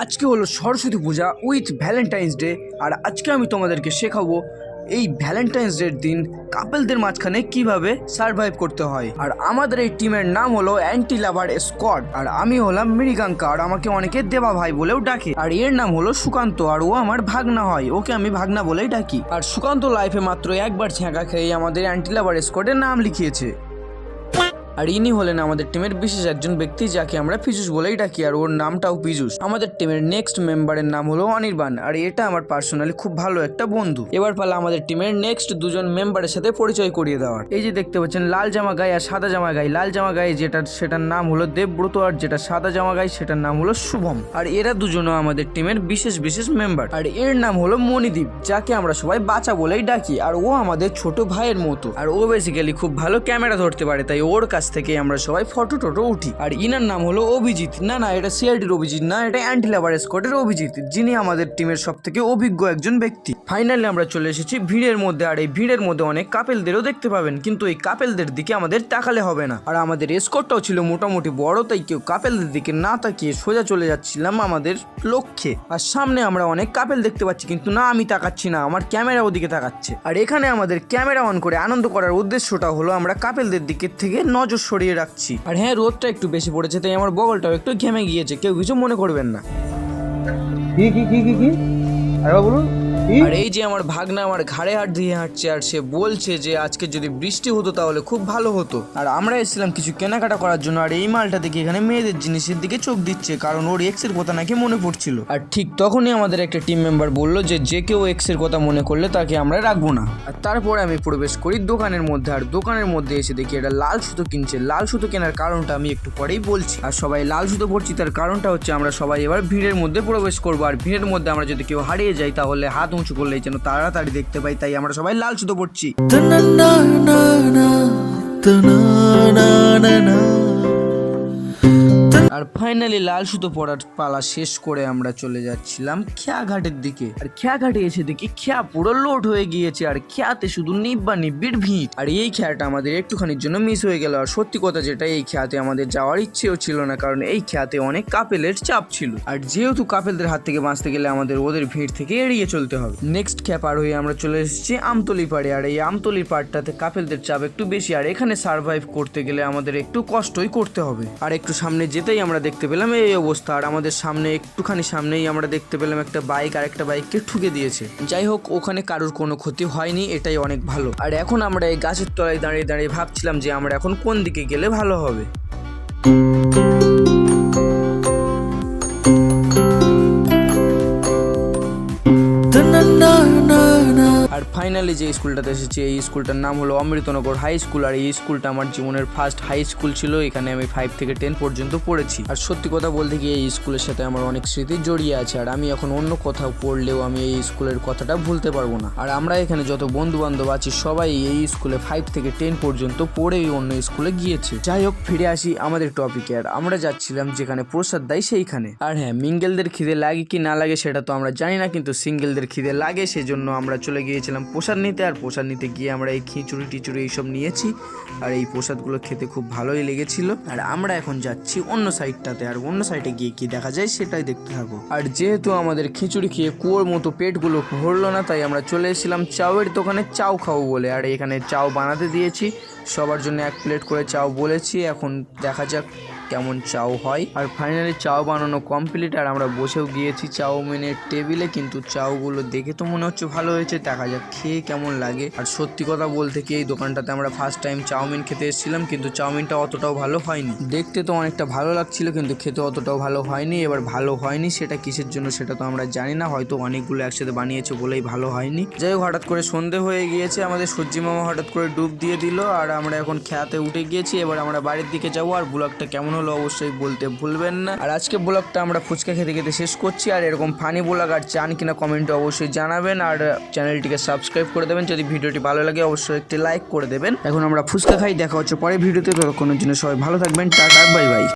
আজকে হলো সরস্বতী পূজা with Valentine's day. আর আজকে আমি তোমাদেরকে শেখাবো এই ভ্যালেন্টাইন্স ডের দিন কাপলদের মাঝখানে কিভাবে সার্ভাইভ করতে হয়। আর আমাদের এই টিমের নাম হলো অ্যান্টি লাভার স্কোয়াড। আর আমি হলাম মৃগাঙ্কা, আর আমাকে অনেকে দেবা ভাই বলেও ডাকে। আর এর নাম হলো সুকান্ত, আর ও আমার ভাগনা হয়, ওকে আমি ভাগনা বলেই ডাকি। আর সুকান্ত লাইফে মাত্র একবার ছ্যাঁকা খেয়ে আমাদের অ্যান্টি লাভার স্কোয়াডের নাম লিখিয়েছে। আর ইনি হলেন আমাদের টিমের বিশেষ একজন ব্যক্তি, যাকে আমরা পীযুষ বলেই ডাকি, আর ওর নামটাও পীযুষ। আমাদের টিমের নেক্সট মেম্বারের নাম হলো অনির্বাণ, আর এটা আমার পার্সোনালি খুব ভালো একটা বন্ধু। এবার পালা আমাদের টিমের নেক্সট দুজন মেম্বারের সাথে পরিচয় করিয়ে দেওয়ার। এই যে দেখতে পাচ্ছেন লাল জামা গায়ে আর সাদা জামা গায়ে। লাল জামা গায়ে সেটার নাম হলো দেবব্রত, আর যেটা সাদা জামা গায়ে সেটার নাম হলো শুভম। আর এরা দুজনও আমাদের টিমের বিশেষ মেম্বার। আর এর নাম হলো মণিদীপ, যাকে আমরা সবাই বাচ্চা বলেই ডাকি। আর ও আমাদের ছোট ভাইয়ের মতো, আর ও বেসিক্যালি খুব ভালো ক্যামেরা ধরতে পারে, তাই ওর কাছ থেকে আমরা সবাই ফটো টোটো উঠি। আর ইনার নাম হলো অভিজিৎ। না এটা সিআইডির অভিজিৎ না, এটা অ্যান্টি লাভার স্কোয়াডের অভিজিৎ, যিনি আমাদের টিমের সব থেকে অভিজ্ঞ একজন ব্যক্তি। ফাইনালি আমরা চলে এসেছি ভিড়ের মধ্যে। আর এই ভিড়ের মধ্যে অনেক কাপেলদেরও দেখতে পাবেন, কিন্তু এই কাপেলদের দিকে আমাদের তাকালে হবে না। আর আমাদের স্কোয়াডটাও ছিল মোটামুটি বড়, তাই কেউ কাপেলদের দিকে না তাকিয়ে সোজা চলে যাচ্ছিলাম আমাদের লক্ষ্যে। আর সামনে আমরা অনেক কাপেল দেখতে পাচ্ছি, কিন্তু না আমি তাকাচ্ছি না, আমার ক্যামেরা ওদিকে তাকাচ্ছে। আর এখানে আমাদের ক্যামেরা অন করে আনন্দ করার উদ্দেশ্যটা হলো আমরা কাপেলদের দিকের থেকে নজর সরিয়ে রাখছি। আর হ্যাঁ, রোদটা একটু বেশি পড়েছে, তাই আমার বগলটাও একটু ঘেমে গিয়েছে, কেউ কিছু মনে করবেন না। কি আরে বলুন। আর এই যে আমার ভাগনা আমার ঘাড়ে হাত দিয়ে হাঁটছে, আর সে বলছে যে আজকে যদি বৃষ্টি হতো তাহলে খুব ভালো হতো। আর আমরা এসেছিলাম কিছু কেনাকাটা করার জন্য। আর এই মালটা দেখে এখানে মেয়েদের জিনিসের দিকে চোখ দিচ্ছে, কারণ ওর এক্সের কথা নাকি মনে পড়ছিল। আর ঠিক তখনই আমাদের একটা টিম মেম্বার বললো যে কেউ এক্সের কথা মনে করলে তাকে আমরা রাখবো না। আর তারপরে আমি প্রবেশ করি দোকানের মধ্যে। আর দোকানের মধ্যে এসে দেখি এটা লাল সুতো কিনছে। লাল সুতো কেনার কারণটা আমি একটু পরেই বলছি। আর সবাই লাল সুতো পড়ছি, তার কারণটা হচ্ছে আমরা সবাই এবার ভিড়ের মধ্যে প্রবেশ করবো। আর ভিড়ের মধ্যে আমরা যদি কেউ হারিয়ে যাই তাহলে হাত উঁচু করলেই যেন তাড়াতাড়ি দেখতে পাই, তাই আমরা সবাই লাল সুতো পড়ছি। আর ফাইনালি লাল সুতো পড়ার পালা শেষ করে আমরা চলে যাচ্ছিলাম খেয়াঘাটের দিকে। আর খেয়াঘাটে এসে দেখি খেয়া পুরো লোড হয়ে গিয়েছে, আর খেয়াতে শুধু নিব্বা নিব্বির ভিড়। আর এই খেয়াটা আমাদের একটুখানির জন্য মিস হয়ে গেল। আর সত্যি কথা যেটা, এই খেয়াতে আমাদের যাওয়ার ইচ্ছেও ছিল না, কারণ এই খেয়াতে অনেক কাপেলের চাপ ছিল। আর যেহেতু কাপেলদের হাত থেকে বাঁচতে গেলে আমাদের ওদের ভিড় থেকে এড়িয়ে চলতে হবে। নেক্সট খেয়া পার হয়ে আমরা চলে এসেছি আমতলি পাড়ে। আর এই আমতলি পাড়টাতে কাপেলদের চাপ একটু বেশি, আর এখানে সার্ভাইভ করতে গেলে আমাদের একটু কষ্টই করতে হবে। আর একটু সামনে যেতেই আমরা দেখতে পেলাম এই অবস্থা। আর আমাদের সামনে একটুখানি সামনেই আমরা দেখতে পেলাম একটা বাইক আর একটা বাইককে ঠুকে দিয়েছে। যাই হোক, ওখানে কারোর কোনো ক্ষতি হয়নি, এটাই অনেক ভালো। আর এখন আমরা এই গাছের তলায় দাঁড়িয়ে দাঁড়িয়ে ভাবছিলাম যে আমরা এখন কোন দিকে গেলে ভালো হবে। আর ফাইনালি যে স্কুলটাতে এসেছি, এই স্কুলটার নাম হলো অমৃতনগর হাই স্কুল। আর এই স্কুলটা আমার জীবনের ফার্স্ট হাই স্কুল ছিল। এখানে আমি 5 থেকে 10 পর্যন্ত পড়েছি। আর সত্যি কথা বলতে গিয়ে এই স্কুলের সাথে আমার অনেক স্মৃতি জড়িয়ে আছে। আর আমি এখন অন্য কোথাও পড়লেও আমি এই স্কুলের কথাটা ভুলতে পারবো না। আর আমরা এখানে যত বন্ধু বান্ধব আছি সবাই এই স্কুলে 5 থেকে 10 পর্যন্ত পড়েই অন্য স্কুলে গিয়েছে। যাই হোক, ফিরে আসি আমাদের টপিকে। আর আমরা যাচ্ছিলাম যেখানে প্রসাদ দেয় সেইখানে। আর হ্যাঁ, মিঙ্গেলদের খিদে লাগে কি না লাগে সেটা তো আমরা জানি না, কিন্তু সিঙ্গেলদের খিদে লাগে, সেজন্য আমরা চলে গিয়েছিলাম প্রসাদ নিতে। আর প্রসাদ নিতে গিয়ে আমরা এই খিচুড়ি টিচুড়ি এইসব নিয়েছি। আর এই প্রসাদগুলো খেতে খুব ভালোই লেগেছিল। আর আমরা এখন যাচ্ছি অন্য সাইডটাতে। আর অন্য সাইডে গিয়ে কি দেখা যায় সেটাই দেখতে থাকো। আর যেহেতু আমাদের খিচুড়ি খেয়ে কুয়োর মতো পেটগুলো ভরলো না, তাই আমরা চলে এসেছিলাম চাউয়ের দোকানে চাউ খাবো বলে। আর এখানে চাউ বানাতে দিয়েছি, সবার জন্য 1 প্লেট করে চাউ বলেছি। এখন দেখা যাক কেমন চাউ হয়। আর ফাইনালি চাউ বানানো কমপ্লিট। আর আমরা বসেও গিয়েছি চাউমিনের টেবিলে, কিন্তু চাউগুলো দেখে তো মনে হচ্ছে ভালো হয়েছে, দেখা যাক খেয়ে কেমন লাগে। আর সত্যি কথা বলতে কি, এই দোকানটাতে আমরা ফার্স্ট টাইম চাউমিন খেতে এসেছিলাম, কিন্তু চাউমিনটা অতটাও ভালো হয়নি। দেখতে তো অনেকটা ভালো লাগছিল, কিন্তু খেতে অতটাও ভালো হয়নি। এবার ভালো হয়নি সেটা কিসের জন্য সেটা তো আমরা জানি না, হয়তো অনেকগুলো একসাথে বানিয়েছে বলেই ভালো হয়নি। যাই হোক, হঠাৎ করে সন্ধে হয়ে গিয়েছে, আমাদের সূর্যি মামা হঠাৎ করে ডুব দিয়ে দিল। আর আমরা এখন খেয়াতে উঠে গিয়েছি। এবার আমরা বাড়ির দিকে যাবো। আর ব্লগটা কেমন হলো অবশ্যই বলতে ভুলবেন না। আর আজকে ব্লগটা আমরা ফুচকা খেতে খেতে শেষ করছি। আর এরকম ফানি ব্লগ আর চান কিনা কমেন্টে অবশ্যই জানাবেন। আর চ্যানেলটিকে সাবস্ক্রাইব করে দেবেন। যদি ভিডিওটি ভালো লাগে অবশ্যই একটি লাইক করে দেবেন। এখন আমরা ফুচকা খাই, দেখা হচ্ছে পরে ভিডিওতে। ততক্ষণের জন্য সবাই ভালো থাকবেন, টাটা, বাই বাই।